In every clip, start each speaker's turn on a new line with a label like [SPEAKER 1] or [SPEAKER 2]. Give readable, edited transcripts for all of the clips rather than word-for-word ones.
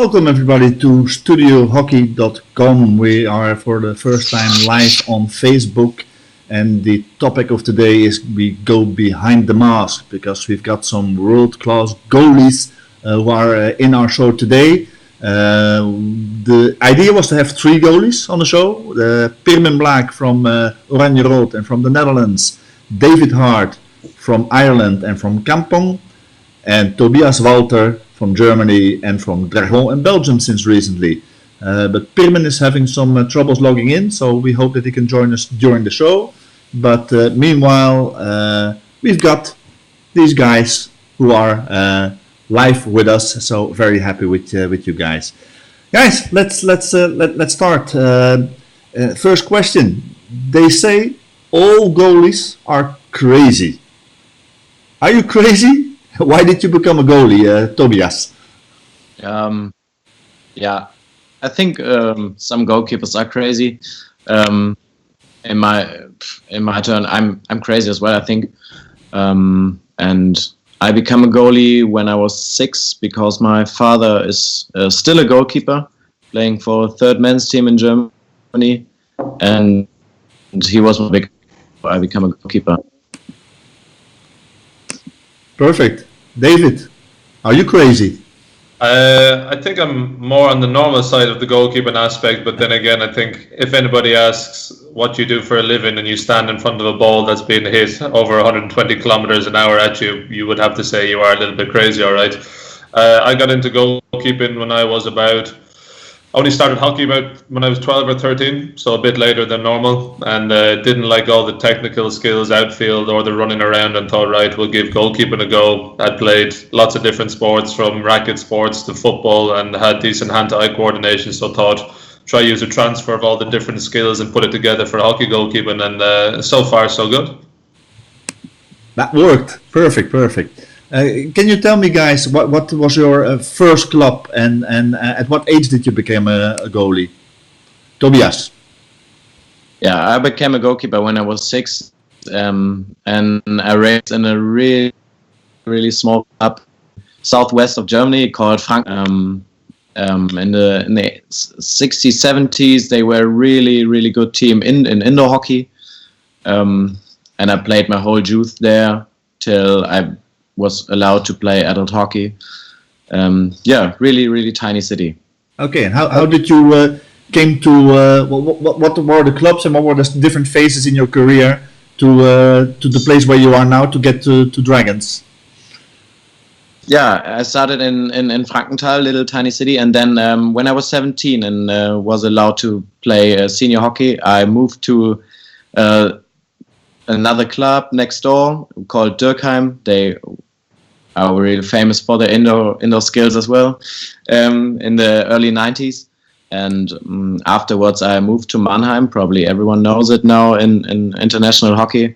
[SPEAKER 1] Welcome everybody to studiohockey.com. We are for the first time live on Facebook, and the topic of today is we go behind the mask because we've got some world-class goalies who are in our show today. The idea was to have three goalies on the show: Pirmin Blaak from Oranje Rood and from the Netherlands, David Harte from Ireland and from Kampong, and Tobias Walter from Germany and from Dragon and Belgium since recently. But Pirmin is having some troubles logging in, so we hope that he can join us during the show. But meanwhile, we've got these guys who are live with us, so very happy with you guys. Guys, let's start. First question: they say all goalies are crazy. Are you crazy? Why did you become a goalie, Tobias?
[SPEAKER 2] Yeah, I think some goalkeepers are crazy. In my turn, I'm crazy as well, I think. And I became a goalie when I was 6 because my father is still a goalkeeper, playing for third men's team in Germany, and he was my big. I became a goalkeeper.
[SPEAKER 1] Perfect. David, are you crazy?
[SPEAKER 3] I think I'm more on the normal side of the goalkeeping aspect, but then again, I think if anybody asks what you do for a living and you stand in front of a ball that's being hit over 120 kilometers an hour at you, you would have to say you are a little bit crazy, all right? I got into goalkeeping when I was only started hockey about when I was 12 or 13, so a bit later than normal, and didn't like all the technical skills outfield or the running around, and thought, right, we'll give goalkeeping a go. I played lots of different sports, from racket sports to football, and had decent hand-to-eye coordination, so thought, try use a transfer of all the different skills and put it together for hockey goalkeeping, and so far so good.
[SPEAKER 1] That worked. Perfect. Can you tell me, guys, what was your first club and at what age did you become a goalie? Tobias.
[SPEAKER 2] Yeah, I became a goalkeeper when I was 6, and I raced in a really, really small club southwest of Germany called Frank. In the 60s, 70s, they were a really, really good team in indoor hockey, and I played my whole youth there till I was allowed to play adult hockey. Really, really tiny city.
[SPEAKER 1] Okay, and how did you came to what were the clubs and what were the different phases in your career to the place where you are now to get to Dragons?
[SPEAKER 2] Yeah, I started in Frankenthal, little tiny city, and then when I was 17 and was allowed to play senior hockey, I moved to another club next door called Dürkheim. They are really famous for their indoor skills as well, in the early 90s. And afterwards I moved to Mannheim, probably everyone knows it now, in international hockey.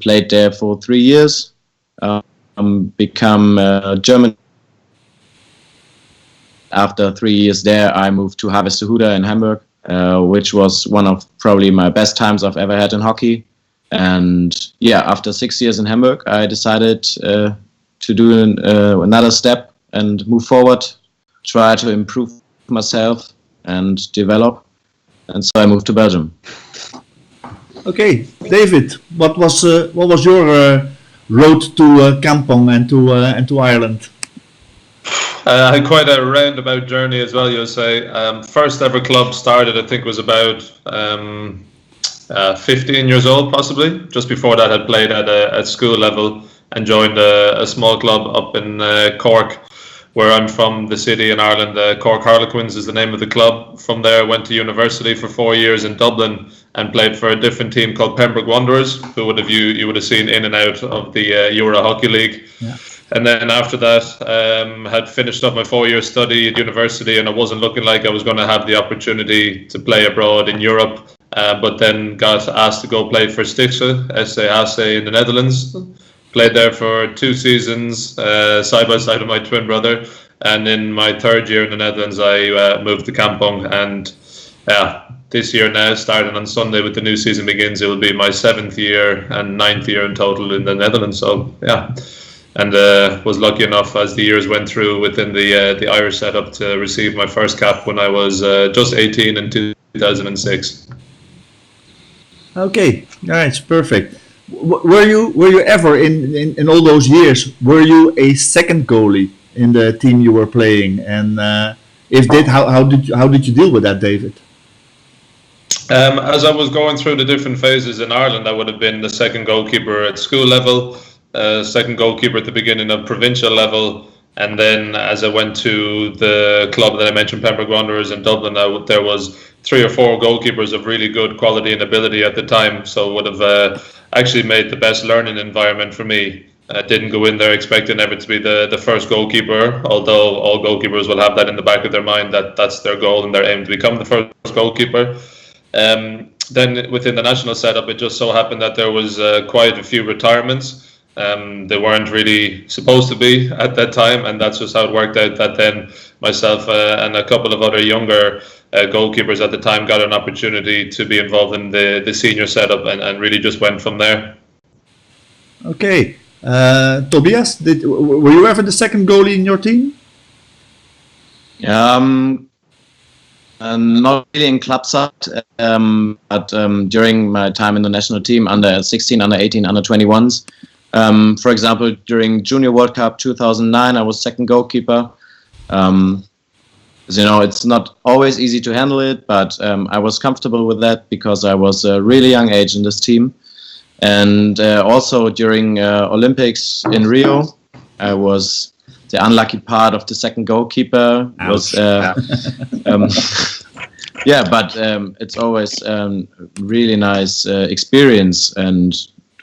[SPEAKER 2] Played there for 3 years, become German. After 3 years there, I moved to Harvestehude in Hamburg, which was one of probably my best times I've ever had in hockey. And yeah, after 6 years in Hamburg, I decided to do another step and move forward, try to improve myself and develop. And so I moved to Belgium.
[SPEAKER 1] Okay, David, what was your road to Kampong and to Ireland?
[SPEAKER 3] Quite a roundabout journey as well, you'll say. First ever club started, I think, was about 15 years old, possibly. Just before that, I played at school level and joined a small club up in Cork, where I'm from, the city in Ireland. Cork Harlequins is the name of the club. From there, I went to university for 4 years in Dublin and played for a different team called Pembroke Wanderers, who you would have seen in and out of the Euro Hockey League. Yeah. And then after that, had finished up my 4-year study at university, and it wasn't looking like I was going to have the opportunity to play abroad in Europe. But then got asked to go play for Stichtse, SC Harte in the Netherlands. Played there for 2 seasons, side by side with my twin brother. And in my 3rd year in the Netherlands, I moved to Kampong. And this year now, starting on Sunday with the new season begins, it will be my 7th year and 9th year in total in the Netherlands. So and was lucky enough as the years went through within the Irish setup to receive my first cap when I was just 18 in 2006.
[SPEAKER 1] Okay, nice, perfect. Were you ever in all those years? Were you a second goalie in the team you were playing? And if did, how did you deal with that, David?
[SPEAKER 3] As I was going through the different phases in Ireland, I would have been the second goalkeeper at school level, second goalkeeper at the beginning of provincial level, and then as I went to the club that I mentioned, Pembroke Wanderers in Dublin, there was 3 or 4 goalkeepers of really good quality and ability at the time, so it would have actually made the best learning environment for me. I didn't go in there expecting ever to be the first goalkeeper, although all goalkeepers will have that in the back of their mind that that's their goal and their aim to become the first goalkeeper. Then within the national setup, it just so happened that there was quite a few retirements. They weren't really supposed to be at that time, and that's just how it worked out, that then myself and a couple of other younger goalkeepers at the time got an opportunity to be involved in the senior setup, and really just went from there.
[SPEAKER 1] Okay. Tobias, were you ever the second goalie in your team?
[SPEAKER 2] Not really in club side, but during my time in the national team, under 16, under 18, under 21s. For example, during Junior World Cup 2009, I was second goalkeeper. As you know, it's not always easy to handle it, but I was comfortable with that because I was a really young age in this team. And also during Olympics in Rio, I was the unlucky part of the second goalkeeper. Was yeah, but it's always really nice experience, and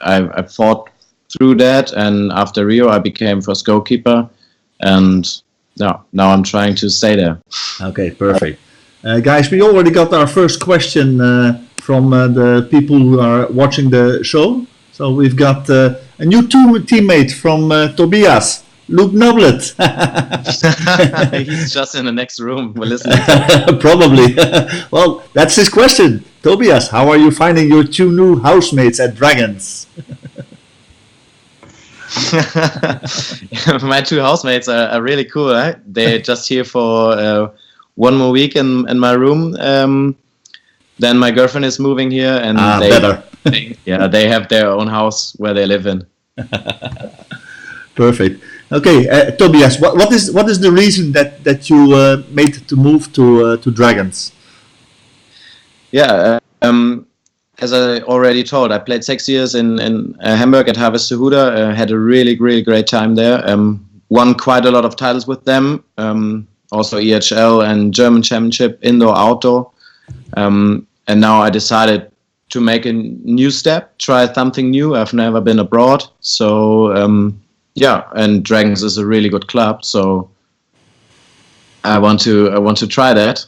[SPEAKER 2] I fought through that. And after Rio, I became first goalkeeper, and now I'm trying to stay there.
[SPEAKER 1] Okay, perfect. Guys, we already got our first question from the people who are watching the show. So we've got a new teammate from Tobias, Luke Noblet.
[SPEAKER 2] He's just in the next room. We're listening.
[SPEAKER 1] Probably. Well, that's his question. Tobias, how are you finding your 2 new housemates at Dragons?
[SPEAKER 2] My 2 housemates are really cool. Right? They're just here for 1 more week in my room. Then my girlfriend is moving here, and they have their own house where they live in.
[SPEAKER 1] Perfect. Okay, Tobias, what is the reason that you made to move to Dragons?
[SPEAKER 2] Yeah, as I already told, I played 6 years in Hamburg at Harvestehude. Had a really great time there. Won quite a lot of titles with them. Also EHL and German Championship, indoor, outdoor. And now I decided to make a new step, try something new. I've never been abroad, so and Dragons is a really good club, so I want to try that.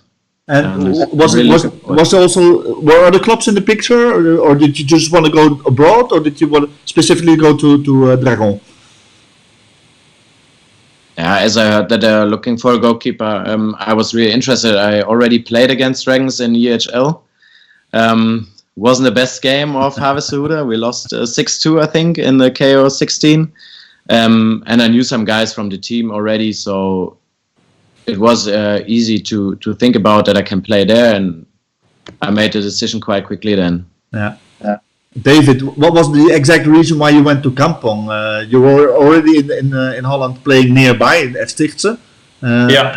[SPEAKER 1] And were other clubs in the picture, or did you just want to go abroad, or did you want to specifically go to Dragon?
[SPEAKER 2] Yeah, as I heard that they're looking for a goalkeeper, I was really interested. I already played against Dragons in EHL. Wasn't the best game of Harvestehude. We lost 6-2, I think, in the KO 16. And I knew some guys from the team already, so it was easy to think about that I can play there, and I made the decision quite quickly then.
[SPEAKER 1] Yeah. David, what was the exact reason why you went to Kampong? You were already in Holland playing nearby at Stichtse.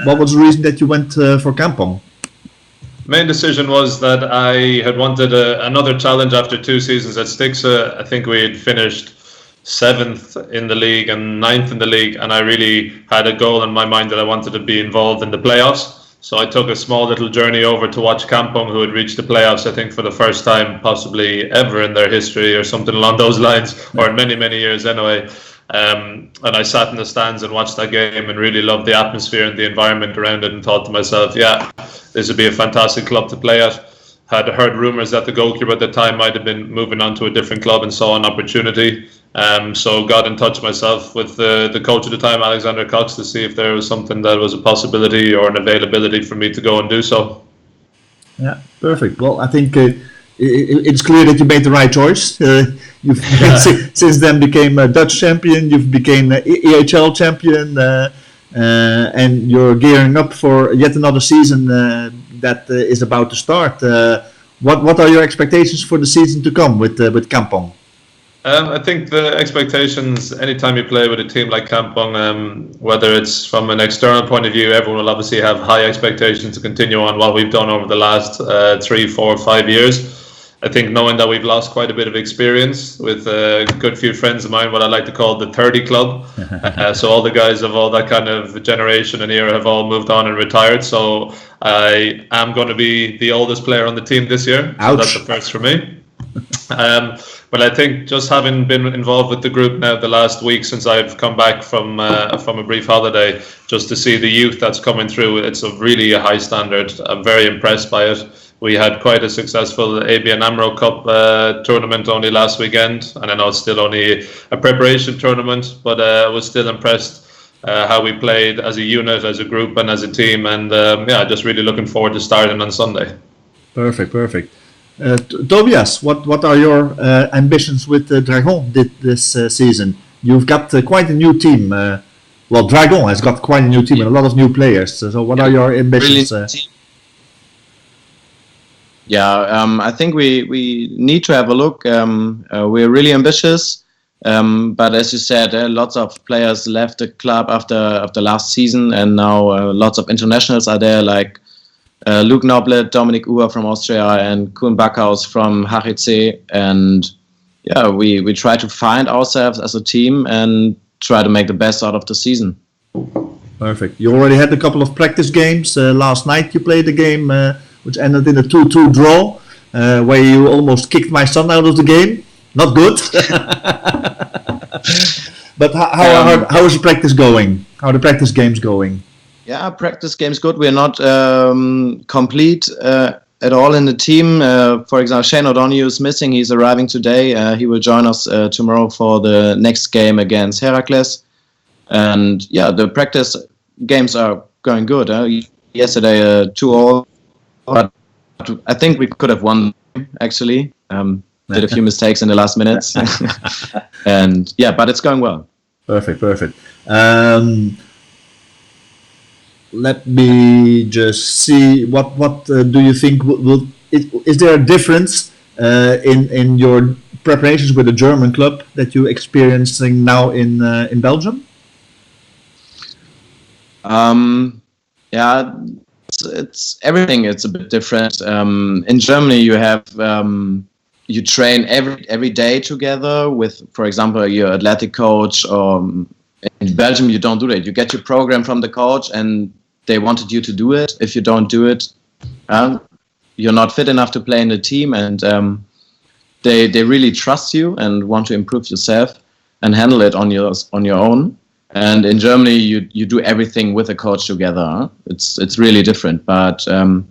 [SPEAKER 1] What was the reason that you went for Kampong?
[SPEAKER 3] Main decision was that I had wanted another challenge after 2 seasons at Stichtse. I think we had finished 7th in the league and 9th in the league, and I really had a goal in my mind that I wanted to be involved in the playoffs. So I took a small little journey over to watch Kampong, who had reached the playoffs, I think, for the first time possibly ever in their history, or something along those lines, or in many years anyway. And I sat in the stands and watched that game and really loved the atmosphere and the environment around it, and thought to myself, yeah, this would be a fantastic club to play at. Had heard rumours that the goalkeeper at the time might have been moving on to a different club, and saw an opportunity. So got in touch myself with the coach at the time, Alexander Cox, to see if there was something that was a possibility or an availability for me to go and do so.
[SPEAKER 1] Yeah, perfect. Well, I think it's clear that you made the right choice. You've since then became a Dutch champion. You've became a EHL champion, and you're gearing up for yet another season that is about to start. What are your expectations for the season to come with Kampong?
[SPEAKER 3] I think the expectations, anytime you play with a team like Kampong, whether it's from an external point of view, everyone will obviously have high expectations to continue on what we've done over the last 3, 4, 5 years. I think knowing that we've lost quite a bit of experience with a good few friends of mine, what I like to call the 30 club. So all the guys of all that kind of generation and era have all moved on and retired. So I am going to be the oldest player on the team this year.
[SPEAKER 1] Ouch.
[SPEAKER 3] So that's a first for me. But I think just having been involved with the group now the last week since I've come back from a brief holiday, just to see the youth that's coming through, it's really a high standard. I'm very impressed by it. We had quite a successful ABN AMRO Cup tournament only last weekend, and I know it's still only a preparation tournament, but I was still impressed how we played as a unit, as a group, and as a team, and just really looking forward to starting on Sunday.
[SPEAKER 1] Perfect. Tobias, what are your ambitions with Dragon this season? You've got quite a new team. Dragon has got quite a new team and a lot of new players. So what are your ambitions?
[SPEAKER 2] I think we need to have a look. We're really ambitious, but as you said, lots of players left the club after last season, and now lots of internationals are there, like Luke Noblet, Dominic Uhr from Austria, and Koen Backhaus from Harte. And we try to find ourselves as a team and try to make the best out of the season.
[SPEAKER 1] Perfect. You already had a couple of practice games. Last night you played a game which ended in a 2-2 draw, where you almost kicked my son out of the game. Not good. But how is the practice going? How are the practice games going?
[SPEAKER 2] Yeah, practice game's good. We're not complete at all in the team. For example, Shane O'Donoghue is missing. He's arriving today. He will join us tomorrow for the next game against Heracles. And the practice games are going good. Yesterday, 2-2. But I think we could have won, actually. Did a few mistakes in the last minutes. But it's going well.
[SPEAKER 1] Perfect. Let me just see. What do you think? Is there a difference in your preparations with the German club that you're experiencing now in Belgium?
[SPEAKER 2] It's everything. It's a bit different. In Germany, you have you train every day together with, for example, your athletic coach. In Belgium, you don't do that. You get your program from the coach, and they wanted you to do it. If you don't do it, you're not fit enough to play in the team, and they really trust you and want to improve yourself and handle it on your own. And in Germany, you do everything with a coach together. It's really different, but I'm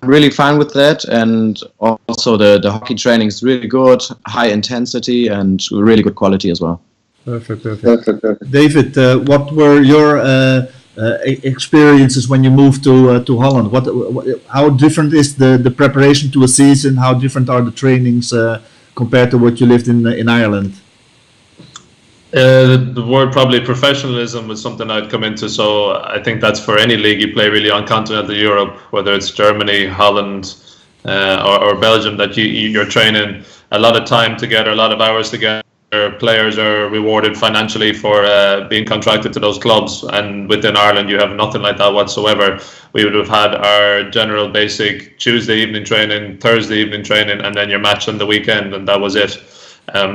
[SPEAKER 2] really fine with that. And also the hockey training is really good, high intensity and really good quality as well.
[SPEAKER 1] Perfect. David, what were your experiences when you moved to Holland? How different is the preparation to a season? How different are the trainings compared to what you lived in Ireland?
[SPEAKER 3] The word probably professionalism was something I'd come into, so I think that's for any league you play really on continental Europe, whether it's Germany, Holland or Belgium, that you're training a lot of time together, a lot of hours together. Players are rewarded financially for being contracted to those clubs, and within Ireland you have nothing like that whatsoever. We would have had our general basic Tuesday evening training, Thursday evening training, and then your match on the weekend, and that was it.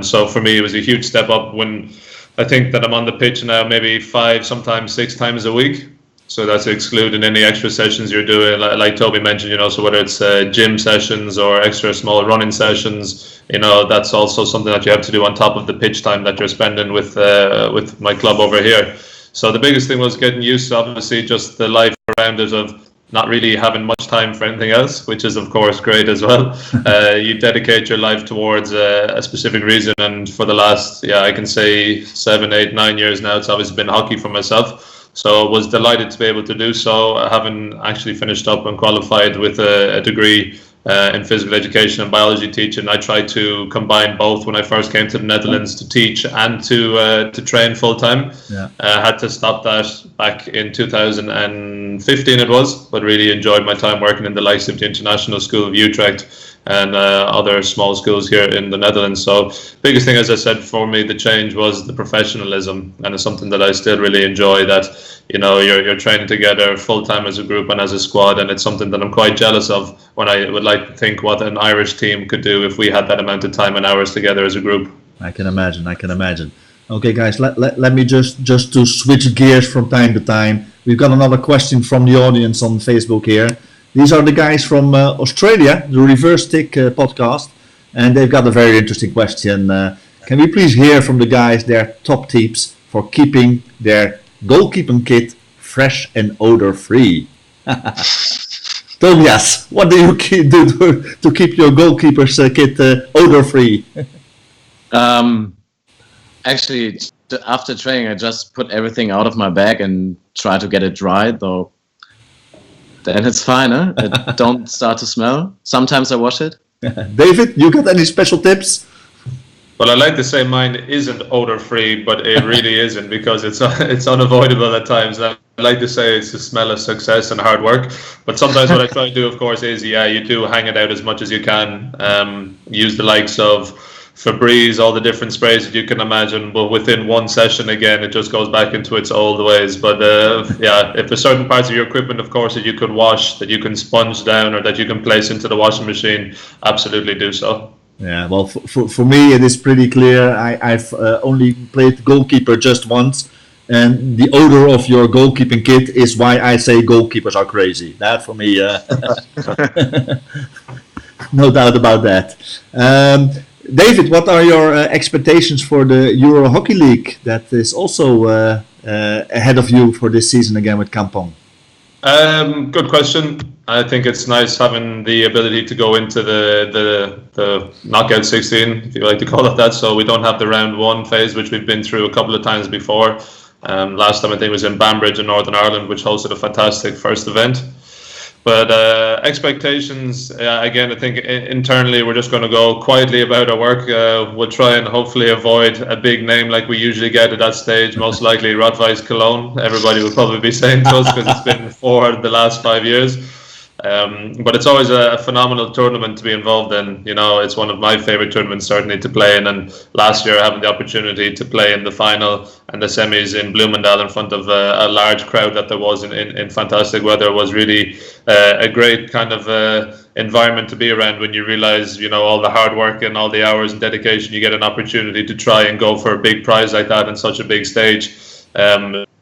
[SPEAKER 3] So for me it was a huge step up when I think that I'm on the pitch now maybe 5, sometimes 6 times a week. So that's excluding any extra sessions you're doing, like Toby mentioned, so whether it's gym sessions or extra small running sessions, that's also something that you have to do on top of the pitch time that you're spending with my club over here. So the biggest thing was getting used to, obviously, just the life around it of not really having much time for anything else, which is of course great as well. You dedicate your life towards a specific reason, and for the last, I can say 7, 8, 9 years now, it's obviously been hockey for myself. So I was delighted to be able to do so, having actually finished up and qualified with a degree in physical education and biology teaching. I tried to combine both when I first came to the Netherlands, to teach and to train full time.
[SPEAKER 1] Yeah.
[SPEAKER 3] Had to stop that back in 2015 it was, but really enjoyed my time working in the likes of the International School of Utrecht and other small schools here in the Netherlands. So biggest thing, as I said, for me, the change was the professionalism, and it's something that I still really enjoy, that you're training together full time as a group and as a squad, and it's something that I'm quite jealous of when I would like to think what an Irish team could do if we had that amount of time and hours together as a group.
[SPEAKER 1] I can imagine. Okay, guys, let me just to switch gears from time to time. We've got another question from the audience on Facebook here. These are the guys from Australia, the Reverse Stick podcast, and they've got a very interesting question. Can we please hear from the guys their top tips for keeping their goalkeeping kit fresh and odor-free? Tobias, what do you do to keep your goalkeeper's kit odor-free?
[SPEAKER 2] Actually, after training, I just put everything out of my bag and try to get it dry, though. Then it's fine, huh? It don't start to smell. Sometimes I wash it.
[SPEAKER 1] David, you got any special tips?
[SPEAKER 3] Well, I like to say mine isn't odor-free, but it really isn't, because it's unavoidable at times. I like to say it's the smell of success and hard work. But sometimes what I try to do, of course, is, you do hang it out as much as you can. Use the likes of Febreze, all the different sprays that you can imagine, but within one session, again, it just goes back into its old ways. But if there's certain parts of your equipment, of course, that you could wash, that you can sponge down, or that you can place into the washing machine, absolutely do so.
[SPEAKER 1] Yeah, well, for me, it is pretty clear. I've only played goalkeeper just once, and the odor of your goalkeeping kit is why I say goalkeepers are crazy. That, for me, no doubt about that. David, what are your expectations for the Euro Hockey League that is also ahead of you for this season again with Kampong?
[SPEAKER 3] Good question. I think it's nice having the ability to go into the knockout 16, if you like to call it that. So we don't have the round one phase, which we've been through a couple of times before. Last time I think it was in Banbridge in Northern Ireland, which hosted a fantastic first event. But expectations, again, I think internally we're just going to go quietly about our work. We'll try and hopefully avoid a big name like we usually get at that stage, most likely Rot-Weiss Cologne. Everybody will probably be saying to us, because it's been for the last 5 years. But it's always a phenomenal tournament to be involved in. It's one of my favorite tournaments certainly to play in, and last year having the opportunity to play in the final and the semis in Bloomendal in front of a large crowd that there was in fantastic weather was really a great kind of environment to be around, when you realize all the hard work and all the hours and dedication, you get an opportunity to try and go for a big prize like that in such a big stage.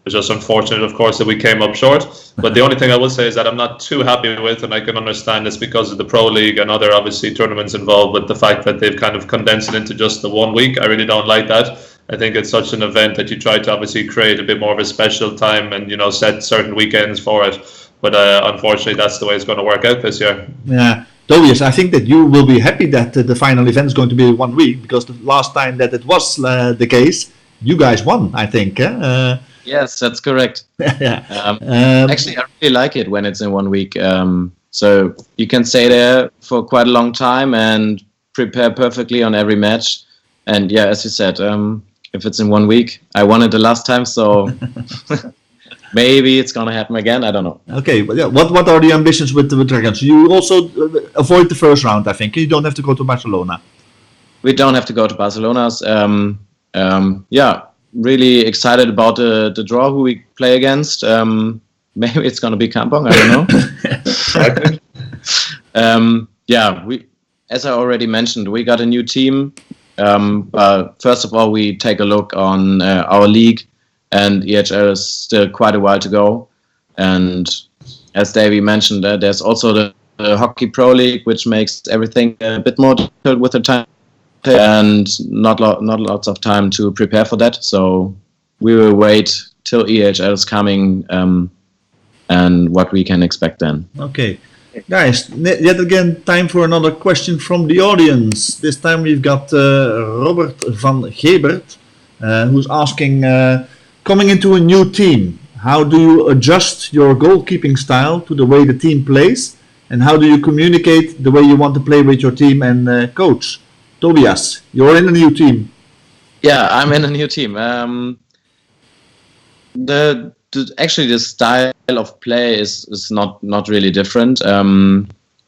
[SPEAKER 3] It's just unfortunate, of course, that we came up short. But the only thing I will say is that I'm not too happy with, and I can understand this because of the Pro League and other, obviously, tournaments involved, but the fact that they've kind of condensed it into just the 1 week, I really don't like that. I think it's such an event that you try to obviously create a bit more of a special time and, set certain weekends for it. But unfortunately, that's the way it's going to work out this year.
[SPEAKER 1] Yeah. Tobias, I think that you will be happy that the final event is going to be 1 week, because the last time that it was the case, you guys won, I think.
[SPEAKER 2] Yes, that's correct.
[SPEAKER 1] Yeah.
[SPEAKER 2] Actually, I really like it when it's in 1 week. So you can stay there for quite a long time and prepare perfectly on every match. And yeah, as you said, if it's in 1 week, I won it the last time, so maybe it's going to happen again. I don't know. Okay,
[SPEAKER 1] but yeah, what are the ambitions with the Dragons? You also avoid the first round, I think. You don't have to go to Barcelona.
[SPEAKER 2] We don't have to go to Barcelona. Yeah. Really excited about the draw who we play against. Maybe it's going to be Kampong, I don't know. Yeah, as I already mentioned, we got a new team. First of all, we take a look on our league, and EHL is still quite a while to go. And as Davey mentioned, there's also the Hockey Pro League, which makes everything a bit more difficult with the time. And not lots of time to prepare for that, so we will wait till EHL is coming and what we can expect then.
[SPEAKER 1] Okay, guys, yet again time for another question from the audience. This time we've got Robert van Gebert, who's asking, coming into a new team, how do you adjust your goalkeeping style to the way the team plays? And how do you communicate the way you want to play with your team and coach? Tobias, you're in a new team.
[SPEAKER 2] Yeah, I'm in a new team. Actually, the style of play is not really different.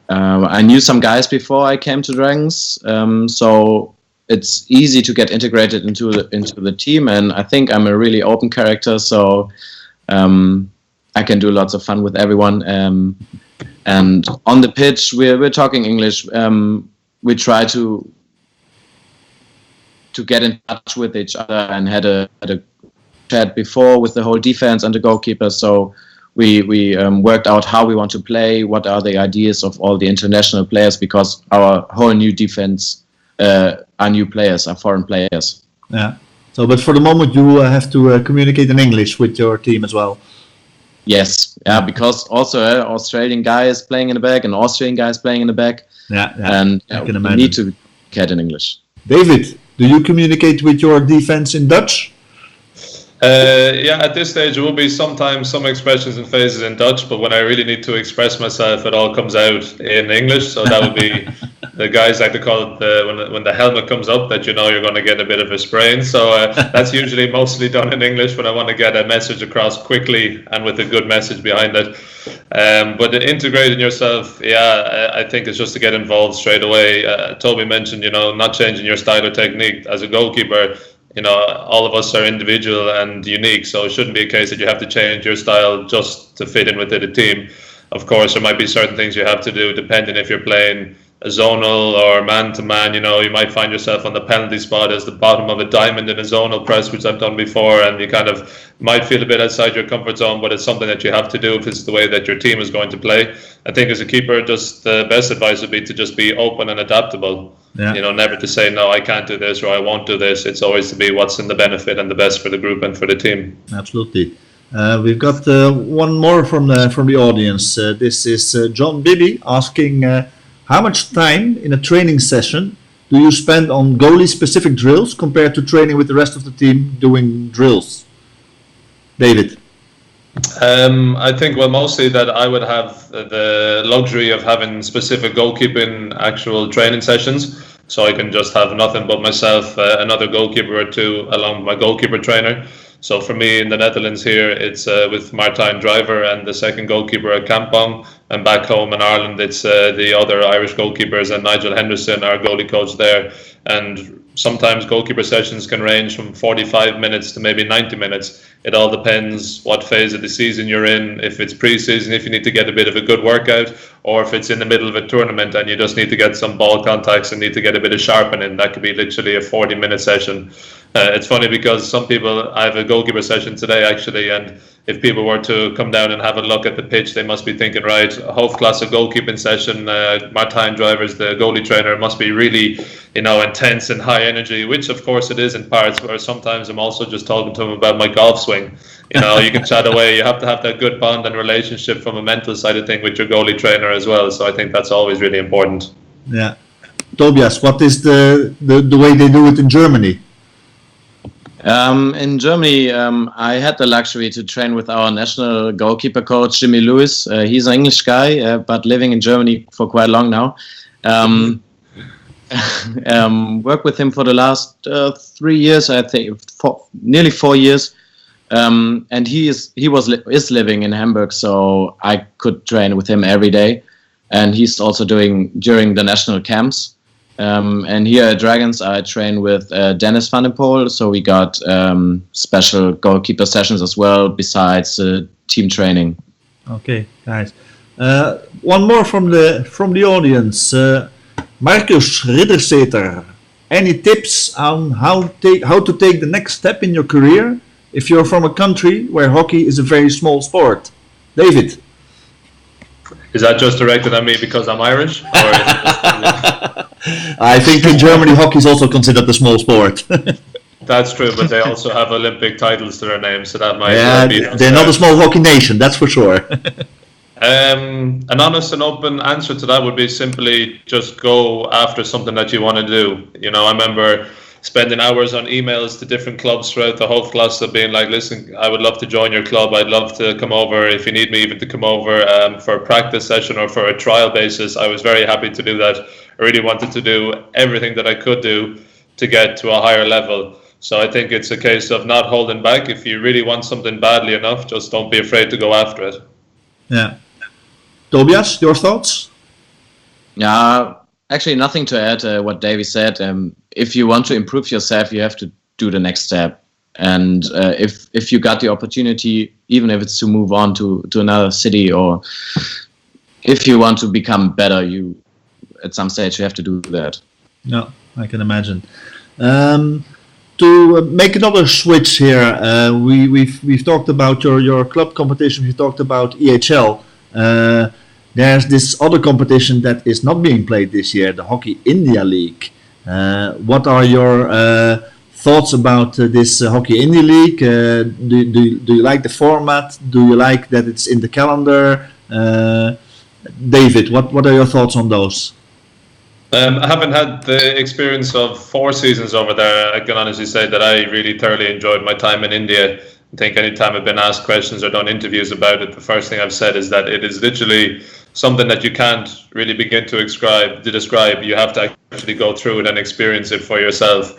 [SPEAKER 2] I knew some guys before I came to Dragons, so it's easy to get integrated into the team, and I think I'm a really open character, so I can do lots of fun with everyone. And on the pitch, we're talking English. We try to get in touch with each other, and had a chat before with the whole defense and the goalkeeper. So we worked out how we want to play, what are the ideas of all the international players, because our whole new defense are new players, are foreign players.
[SPEAKER 1] Yeah. So, but for the moment, you have to communicate in English with your team as well.
[SPEAKER 2] Yes, yeah, because also Australian guys playing in the back and Austrian guys playing in the back.
[SPEAKER 1] Yeah,
[SPEAKER 2] and
[SPEAKER 1] I can
[SPEAKER 2] we
[SPEAKER 1] imagine.
[SPEAKER 2] need to get in English.
[SPEAKER 1] David, do you communicate with your defense in Dutch?
[SPEAKER 3] Yeah, at this stage, it will be sometimes some expressions and phrases in Dutch, but when I really need to express myself, it all comes out in English. So that would be the guys like to call it when the helmet comes up, that you know you're going to get a bit of a sprain. So that's usually mostly done in English when I want to get a message across quickly and with a good message behind it. But integrating yourself, yeah, I think it's just to get involved straight away. Toby mentioned, not changing your style or technique as a goalkeeper. All of us are individual and unique, so it shouldn't be a case that you have to change your style just to fit in with the team. Of course, there might be certain things you have to do depending if you're playing a zonal or man-to-man. You might find yourself on the penalty spot as the bottom of a diamond in a zonal press, which I've done before, and you kind of might feel a bit outside your comfort zone, but it's something that you have to do if it's the way that your team is going to play. I think as a keeper, just the best advice would be to just be open and adaptable.
[SPEAKER 1] Yeah.
[SPEAKER 3] Never to say, no, I can't do this or I won't do this. It's always to be what's in the benefit and the best for the group and for the team.
[SPEAKER 1] Absolutely. We've got one more from the audience. This is John Bibby asking, how much time in a training session do you spend on goalie-specific drills compared to training with the rest of the team doing drills? David?
[SPEAKER 3] I think, mostly that I would have the luxury of having specific goalkeeping actual training sessions, so I can just have nothing but myself, another goalkeeper or two, along with my goalkeeper trainer. So for me in the Netherlands here, it's with Martijn Driver and the second goalkeeper at Kampong, and back home in Ireland, it's the other Irish goalkeepers and Nigel Henderson, our goalie coach there. And sometimes goalkeeper sessions can range from 45 minutes to maybe 90 minutes. It all depends what phase of the season you're in. If it's pre-season, if you need to get a bit of a good workout, or if it's in the middle of a tournament and you just need to get some ball contacts and need to get a bit of sharpening, that could be literally a 40-minute session. It's funny because some people, I have a goalkeeper session today actually, and if people were to come down and have a look at the pitch, they must be thinking, right, Hoofdklasse goalkeeping session, Martijn Driver's the goalie trainer, must be really, intense and high energy, which of course it is in parts, where sometimes I'm also just talking to him about my golf swing. You can chat away. You have to have that good bond and relationship from a mental side of thing with your goalie trainer as well. So I think that's always really important.
[SPEAKER 1] Yeah. Tobias, what is the way they do it in Germany?
[SPEAKER 2] In Germany, I had the luxury to train with our national goalkeeper coach, Jimmy Lewis. He's an English guy, but living in Germany for quite long now. Worked with him for the last 3 years, I think, nearly 4 years. And he is living in Hamburg, so I could train with him every day. And he's also doing during the national camps. And here at Dragons, I train with Dennis van den Poel, so we got special goalkeeper sessions as well, besides team training.
[SPEAKER 1] Okay, nice. One more from the audience. Marcus Ridderseter, any tips on how to take the next step in your career if you're from a country where hockey is a very small sport? David?
[SPEAKER 3] Is that just directed at me because I'm Irish? Or
[SPEAKER 1] I think in Germany hockey is also considered a small sport.
[SPEAKER 3] That's true, but they also have Olympic titles to their name, so that might be...
[SPEAKER 1] They're not a small hockey nation, that's for sure.
[SPEAKER 3] An honest and open answer to that would be simply just go after something that you want to do. I remember spending hours on emails to different clubs throughout the whole cluster, being like, listen, I would love to join your club. I'd love to come over if you need me, even to come over for a practice session or for a trial basis. I was very happy to do that. I really wanted to do everything that I could do to get to a higher level. So I think it's a case of not holding back. If you really want something badly enough, just don't be afraid to go after it.
[SPEAKER 1] Yeah. Tobias, your thoughts?
[SPEAKER 2] Yeah, actually nothing to add to what Davey said. If you want to improve yourself, you have to do the next step. And if you got the opportunity, even if it's to move on to another city, or if you want to become better, you at some stage you have to do that.
[SPEAKER 1] No, I can imagine. To make another switch here, we've talked about your club competition. We talked about EHL. There's this other competition that is not being played this year, the Hockey India League. What are your thoughts about this Hockey India League? Do you like the format? Do you like that it's in the calendar? David, what are your thoughts on those?
[SPEAKER 3] I haven't had the experience of 4 seasons over there. I can honestly say that I really thoroughly enjoyed my time in India. I think anytime I've been asked questions or done interviews about it, the first thing I've said is that it is literally something that you can't really begin to describe. You have to actually go through it and experience it for yourself.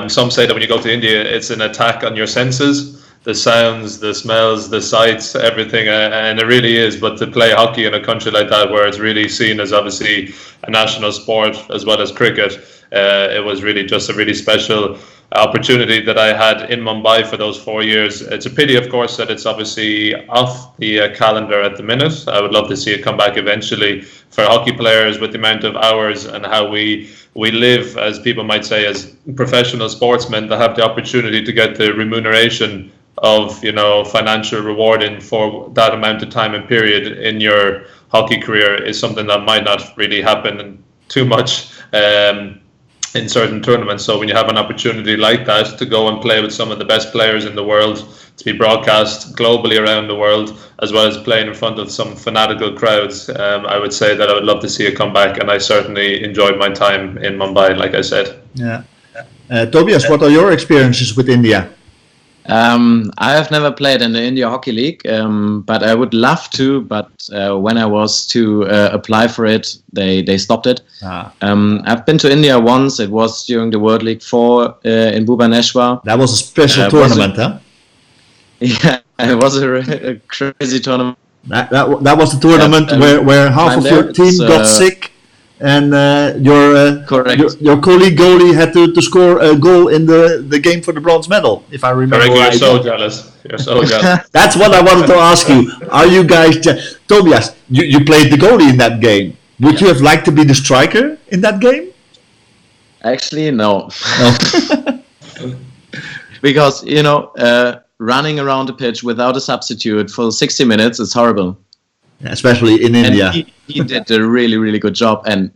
[SPEAKER 3] Some say that when you go to India, it's an attack on your senses. The sounds, the smells, the sights, everything, and it really is. But to play hockey in a country like that, where it's really seen as obviously a national sport as well as cricket, it was really just a really special opportunity that I had in Mumbai for those 4 years. It's a pity, of course, that it's obviously off the calendar at the minute. I would love to see it come back eventually. For hockey players, with the amount of hours and how we live, as people might say, as professional sportsmen, to have the opportunity to get the remuneration of financial rewarding for that amount of time and period in your hockey career is something that might not really happen too much in certain tournaments. So when you have an opportunity like that to go and play with some of the best players in the world, to be broadcast globally around the world, as well as playing in front of some fanatical crowds, I would say that I would love to see it come back, and I certainly enjoyed my time in Mumbai, like I said.
[SPEAKER 1] Yeah. Tobias, what are your experiences with India?
[SPEAKER 2] I have never played in the India Hockey League, but I would love to. But when I was to apply for it, they stopped it. I've been to India once. It was during the World League 4 in Bhubaneswar.
[SPEAKER 1] That was a special tournament, huh?
[SPEAKER 2] Yeah, it was a crazy tournament.
[SPEAKER 1] That was the tournament where half of your team got sick. And your colleague goalie had to score a goal in the game for the bronze medal, if I remember right.
[SPEAKER 3] You're so jealous. You're so jealous.
[SPEAKER 1] That's what I wanted to ask you. Are you guys... Tobias, you played the goalie in that game. Would you have liked to be the striker in that game?
[SPEAKER 2] Actually, no. Because, running around the pitch without a substitute for 60 minutes is horrible.
[SPEAKER 1] Especially in India.
[SPEAKER 2] He did a really, really good job. And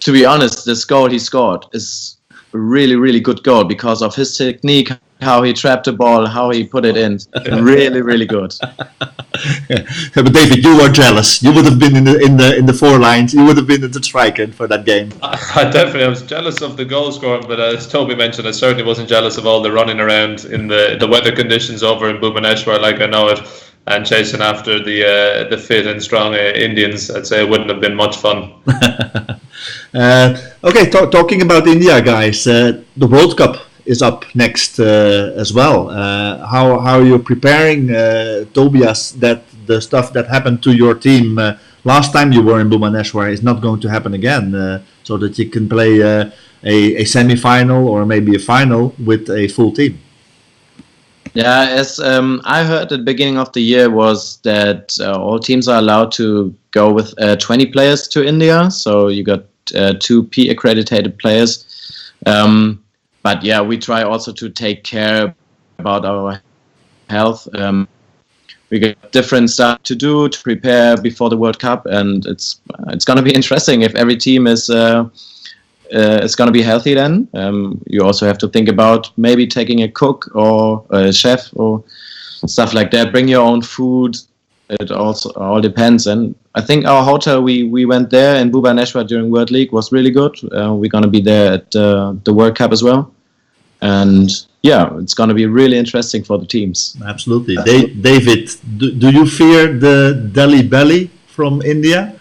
[SPEAKER 2] to be honest, this goal he scored is a really, really good goal because of his technique, how he trapped the ball, how he put it in. Really, really good.
[SPEAKER 1] But David, you were jealous. You would have been in the 4 lines. You would have been the striker for that game.
[SPEAKER 3] I was jealous of the goal scoring, but as Toby mentioned, I certainly wasn't jealous of all the running around in the weather conditions over in Bhubaneswar, like I know it. And chasing after the fit and strong Indians, I'd say it wouldn't have been much fun.
[SPEAKER 1] Okay, talking about India, guys, the World Cup is up next as well. How are you preparing, Tobias, that the stuff that happened to your team last time you were in Bhubaneswar is not going to happen again, so that you can play a semi-final or maybe a final with a full team?
[SPEAKER 2] Yeah, as I heard at the beginning of the year was that all teams are allowed to go with 20 players to India. So you got 2 P accredited players. But yeah, we try also to take care about our health. We got different stuff to do to prepare before the World Cup, and it's going to be interesting if every team is going to be healthy. Then you also have to think about maybe taking a cook or a chef or stuff like that. Bring your own food. it also all depends. And I think our hotel we went there in Bhubaneswar during World League was really good. We're going to be there at the World Cup as well, and yeah, it's going to be really interesting for the teams.
[SPEAKER 1] Absolutely. David, do you fear the Delhi belly from India?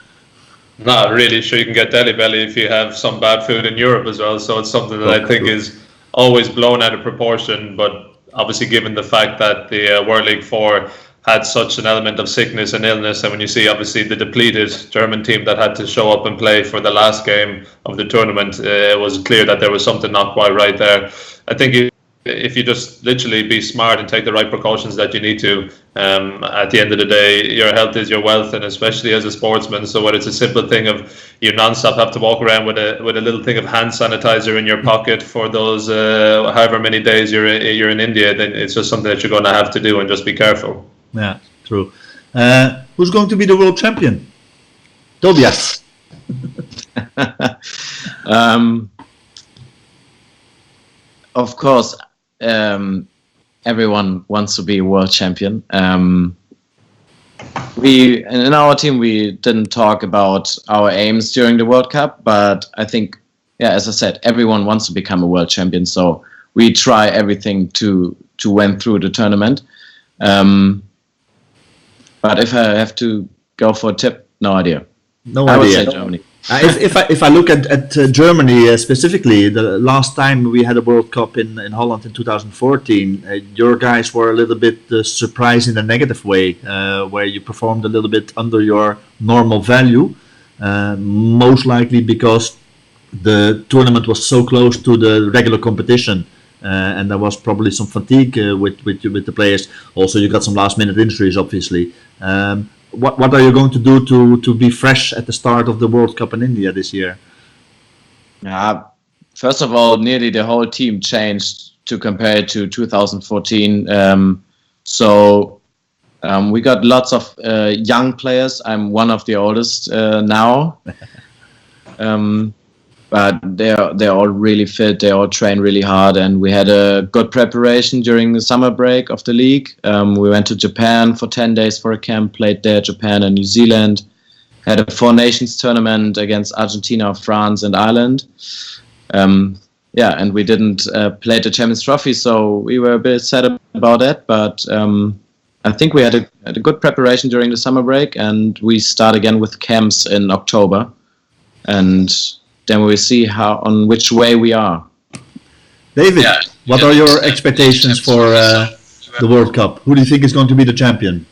[SPEAKER 3] Not really sure you can get Delhi belly if you have some bad food in Europe as well. So it's something that I think is always blown out of proportion. But obviously, given the fact that the World League 4 had such an element of sickness and illness, and when you see obviously the depleted German team that had to show up and play for the last game of the tournament, it was clear that there was something not quite right there. I think if you just literally be smart and take the right precautions that you need to, at the end of the day, your health is your wealth, and especially as a sportsman. So when it's a simple thing of you non-stop have to walk around with a little thing of hand sanitizer in your pocket for those however many days you're in India, then it's just something that you're going to have to do, and just be careful.
[SPEAKER 1] Yeah, true. Who's going to be the world champion? Tobias.
[SPEAKER 2] Of course, everyone wants to be world champion. We in our team we didn't talk about our aims during the World Cup, but I think, yeah, as I said, everyone wants to become a world champion. So we try everything to win through the tournament. But if I have to go for a tip, no idea. I would say Germany.
[SPEAKER 1] If I look at Germany specifically, the last time we had a World Cup in Holland in 2014, your guys were a little bit surprised in a negative way, where you performed a little bit under your normal value, most likely because the tournament was so close to the regular competition, and there was probably some fatigue with the players. Also, you got some last-minute injuries, obviously. What are you going to do to be fresh at the start of the World Cup in India this year?
[SPEAKER 2] First of all, nearly the whole team changed to compare it to 2014. We got lots of young players. I'm one of the oldest now. But they're all really fit. They all train really hard, and we had a good preparation during the summer break of the league. We went to Japan for 10 days for a camp, played there, Japan and New Zealand. Had a 4 Nations tournament against Argentina, France, and Ireland. And we didn't play the Champions Trophy, so we were a bit sad about that. But I think we had a good preparation during the summer break, and we start again with camps in October. And then we'll see on which way we are.
[SPEAKER 1] David, what are your expectations for the World Cup? Who do you think is going to be the champion?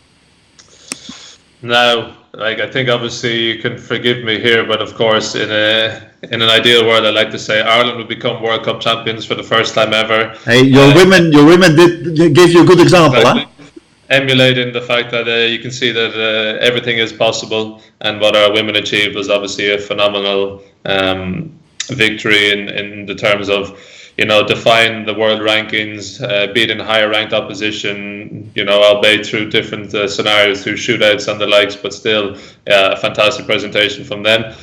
[SPEAKER 3] Now, I think obviously you can forgive me here, but of course, in an ideal world, I'd like to say Ireland would become World Cup champions for the first time ever.
[SPEAKER 1] Hey, your women gave you a good example,
[SPEAKER 3] exactly. Emulating the fact that you can see that everything is possible, and what our women achieved was obviously a phenomenal victory in the terms of, defying the world rankings, beating higher ranked opposition, albeit through different scenarios, through shootouts and the likes, but still a fantastic presentation from them.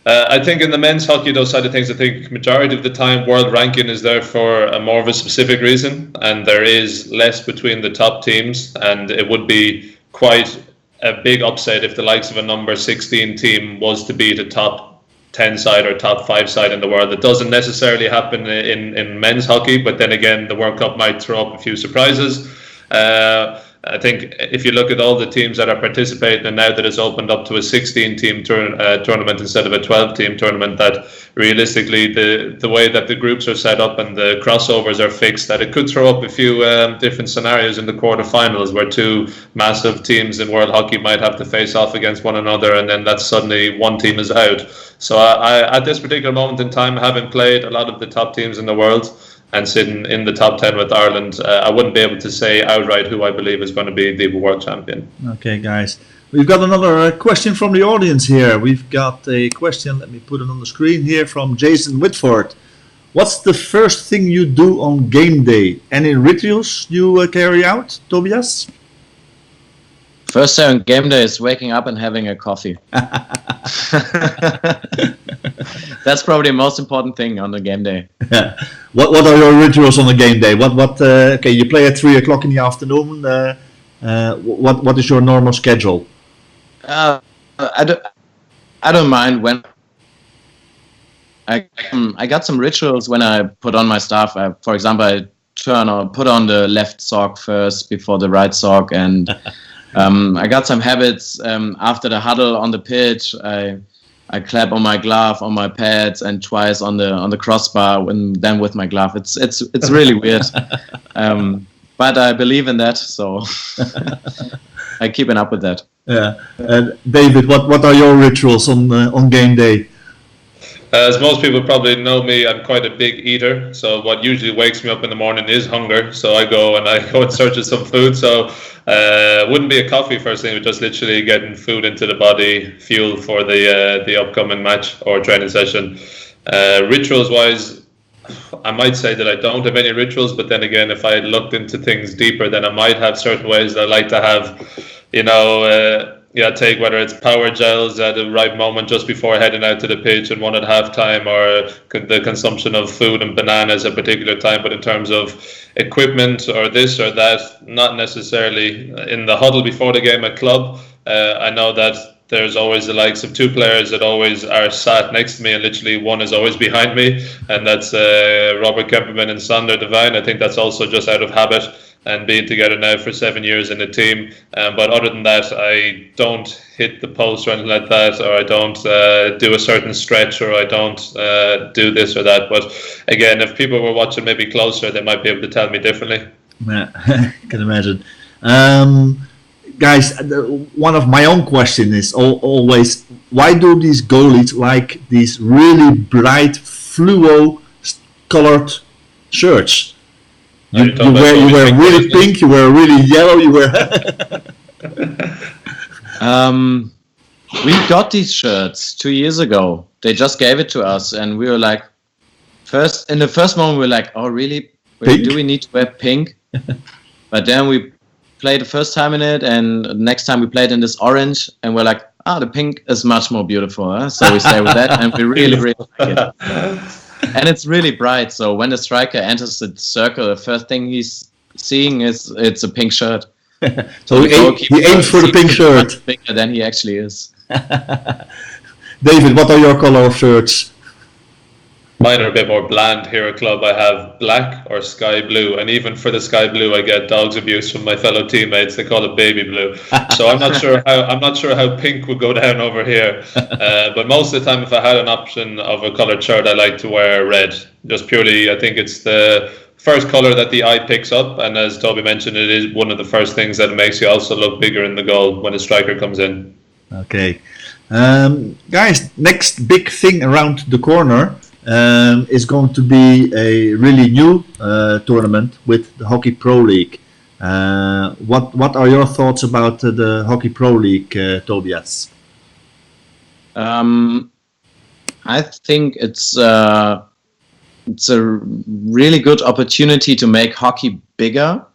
[SPEAKER 3] I think in the men's hockey, those side of things, I think majority of the time world ranking is there for a more of a specific reason, and there is less between the top teams, and it would be quite a big upset if the likes of a number 16 team was to beat a top 10 side or top 5 side in the world. It doesn't necessarily happen in men's hockey, but then again, the World Cup might throw up a few surprises. I think if you look at all the teams that are participating, and now that it's opened up to a 16-team tournament instead of a 12-team tournament, that realistically the way that the groups are set up and the crossovers are fixed, that it could throw up a few different scenarios in the quarterfinals where 2 massive teams in world hockey might have to face off against one another, and then that's suddenly one team is out. So I at this particular moment in time, having played a lot of the top teams in the world and sitting in the top 10 with Ireland, I wouldn't be able to say outright who I believe is going to be the world champion.
[SPEAKER 1] Okay, guys. We've got another question from the audience here. We've got a question, let me put it on the screen here, from Jason Whitford. What's the first thing you do on game day? Any rituals you carry out, Tobias?
[SPEAKER 2] First thing on game day is waking up and having a coffee. That's probably the most important thing on the game day.
[SPEAKER 1] What are your rituals on the game day? Okay, you play at 3 o'clock in the afternoon. What is your normal schedule?
[SPEAKER 2] I don't mind when I got some rituals when I put on my stuff. For example, I put on the left sock first before the right sock, and I got some habits. After the huddle on the pitch, I clap on my glove, on my pads, and twice on the crossbar. Then with my glove, it's really weird. But I believe in that, so I keeping up with that.
[SPEAKER 1] Yeah, David, what are your rituals on game day?
[SPEAKER 3] As most people probably know me, I'm quite a big eater. So what usually wakes me up in the morning is hunger. So I go in search of some food. So wouldn't be a coffee first thing, but just literally getting food into the body, fuel for the upcoming match or training session. Rituals wise, I might say that I don't have any rituals, but then again, if I had looked into things deeper, then I might have certain ways that I like to have, take whether it's power gels at the right moment just before heading out to the pitch and one at halftime, or the consumption of food and bananas at a particular time. But in terms of equipment or this or that, not necessarily. In the huddle before the game at club, I know that there's always the likes of two players that always are sat next to me, and literally one is always behind me, and that's Robert Kemperman and Sander Devine. I think that's also just out of habit and being together now for 7 years in the team. But other than that, I don't hit the post or anything like that, or I don't do a certain stretch, or I don't do this or that. But again, if people were watching maybe closer, they might be able to tell me differently.
[SPEAKER 1] Yeah, I can imagine. Guys, one of my own question is always, why do these goalies like these really bright fluo colored shirts? You wear really pink, you wear really yellow, you wear...
[SPEAKER 2] We got these shirts 2 years ago. They just gave it to us, and we were like, in the first moment we were like, oh really?
[SPEAKER 1] Pink?
[SPEAKER 2] Do we need to wear pink? But then we played the first time in it, and next time we played in this orange, and we're like, the pink is much more beautiful, huh? So we stay with that, and we really like it. And it's really bright, so when the striker enters the circle, the first thing he's seeing it's a pink shirt.
[SPEAKER 1] So he aims for the pink shirt.
[SPEAKER 2] Much bigger than he actually is.
[SPEAKER 1] David, what are your color of shirts?
[SPEAKER 3] Mine are a bit more bland here at club. I have black or sky blue, and even for the sky blue, I get dogs abuse from my fellow teammates. They call it baby blue. So I'm not sure how pink would go down over here. But most of the time, if I had an option of a coloured shirt, I like to wear red. Just purely, I think it's the first colour that the eye picks up, and as Toby mentioned, it is one of the first things that makes you also look bigger in the goal when a striker comes in.
[SPEAKER 1] Okay, guys, next big thing around the corner. Is going to be a really new tournament with the Hockey Pro League. What are your thoughts about the Hockey Pro League, Tobias?
[SPEAKER 2] I think it's a really good opportunity to make hockey bigger,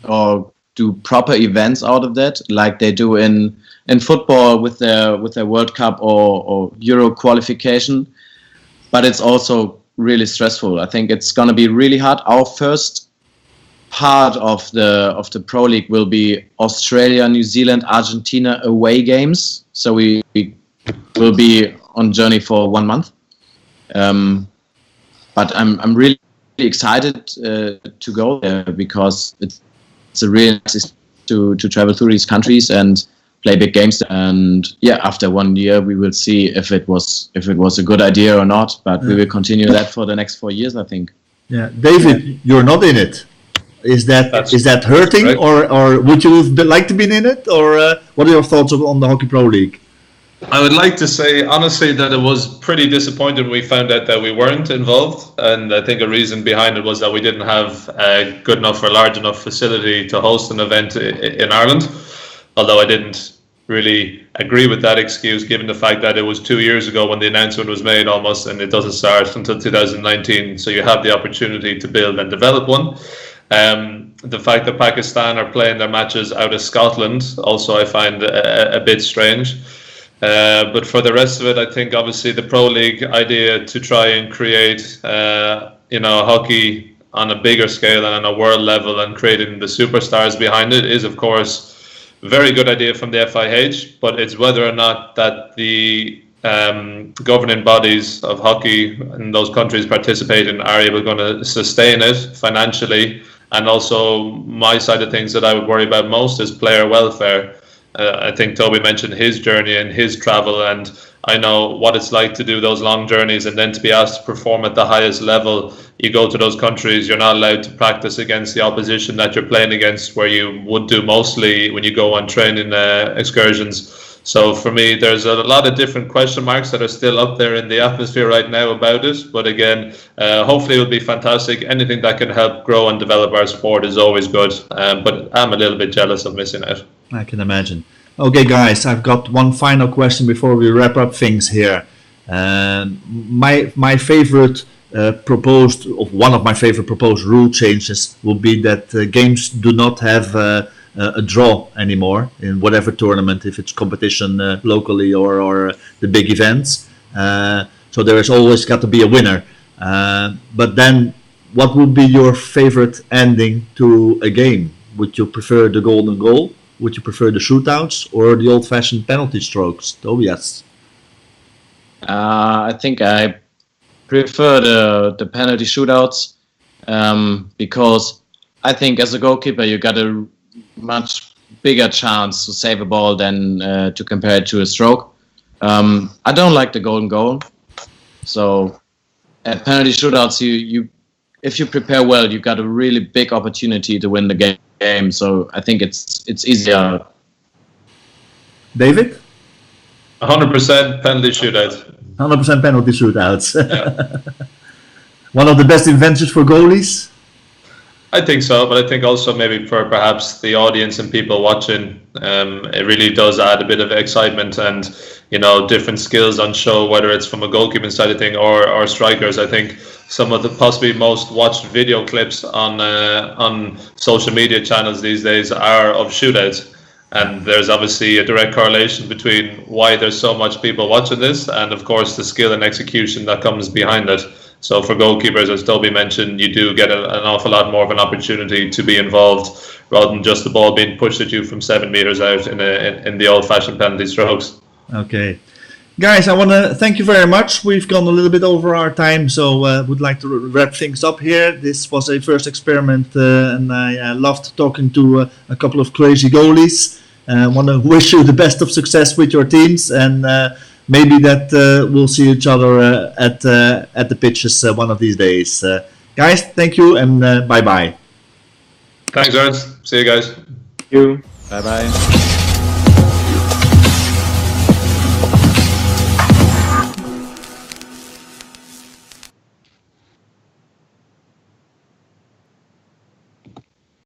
[SPEAKER 2] or do proper events out of that, like they do in football with their World Cup or Euro qualification. But it's also really stressful. I think it's going to be really hard. Our first part of the Pro League will be Australia, New Zealand, Argentina away games. So we will be on journey for 1 month. But I'm really excited to go there, because it's a really nice to travel through these countries and play big games. And after 1 year we will see if it was a good idea or not, but we will continue that for the next 4 years, I think.
[SPEAKER 1] David, you're not in it. Is that hurting, right? or would you like to be in it, or what are your thoughts on the Hockey Pro League?
[SPEAKER 3] I would like to say honestly that it was pretty disappointing when we found out that we weren't involved, and I think a reason behind it was that we didn't have a good enough or large enough facility to host an event in Ireland. Although I didn't really agree with that excuse, given the fact that it was 2 years ago when the announcement was made almost, and it doesn't start until 2019. So you have the opportunity to build and develop one. The fact that Pakistan are playing their matches out of Scotland also I find a bit strange. But for the rest of it, I think obviously the Pro League idea to try and create, hockey on a bigger scale and on a world level and creating the superstars behind it is, of course, a very good idea from the FIH, but it's whether or not that the governing bodies of hockey in those countries participating are able going to sustain it financially. And also my side of things that I would worry about most is player welfare. I think Toby mentioned his journey and his travel, and I know what it's like to do those long journeys and then to be asked to perform at the highest level. You go to those countries, you're not allowed to practice against the opposition that you're playing against, where you would do mostly when you go on training excursions. So for me, there's a lot of different question marks that are still up there in the atmosphere right now about it. But again, hopefully it will be fantastic. Anything that can help grow and develop our sport is always good. But I'm a little bit jealous of missing out.
[SPEAKER 1] I can imagine. Okay, guys, I've got one final question before we wrap up things here. My favorite proposed, of one of my favorite proposed rule changes will be that games do not have a draw anymore in whatever tournament, if it's competition locally or the big events. So there has always got to be a winner. But then, what would be your favorite ending to a game? Would you prefer the golden goal? Would you prefer the shootouts or the old-fashioned penalty strokes? Tobias?
[SPEAKER 2] I think I prefer the penalty shootouts because I think as a goalkeeper you got a much bigger chance to save a ball than to compare it to a stroke. I don't like the golden goal, so at penalty shootouts you if you prepare well, you got a really big opportunity to win the game. So I think it's easier.
[SPEAKER 1] David?
[SPEAKER 3] 100% penalty shootout.
[SPEAKER 1] 100% penalty shootouts.
[SPEAKER 3] Yeah.
[SPEAKER 1] One of the best inventions for goalies?
[SPEAKER 3] I think so, but I think also maybe for perhaps the audience and people watching, it really does add a bit of excitement and, you know, different skills on show, whether it's from a goalkeeping side of thing or strikers. I think some of the possibly most watched video clips on social media channels these days are of shootouts. And there's obviously a direct correlation between why there's so much people watching this and, of course, the skill and execution that comes behind it. So for goalkeepers, as Toby mentioned, you do get an awful lot more of an opportunity to be involved rather than just the ball being pushed at you from 7 meters out in the old-fashioned penalty strokes.
[SPEAKER 1] Okay. Guys, I want to thank you very much. We've gone a little bit over our time, so would like to wrap things up here. This was a first experiment, and I loved talking to a couple of crazy goalies. I want to wish you the best of success with your teams, and maybe that we'll see each other at the pitches one of these days. Guys, thank you, and bye-bye.
[SPEAKER 3] Thanks, Ernst. See you guys.
[SPEAKER 2] Thank you. Bye-bye.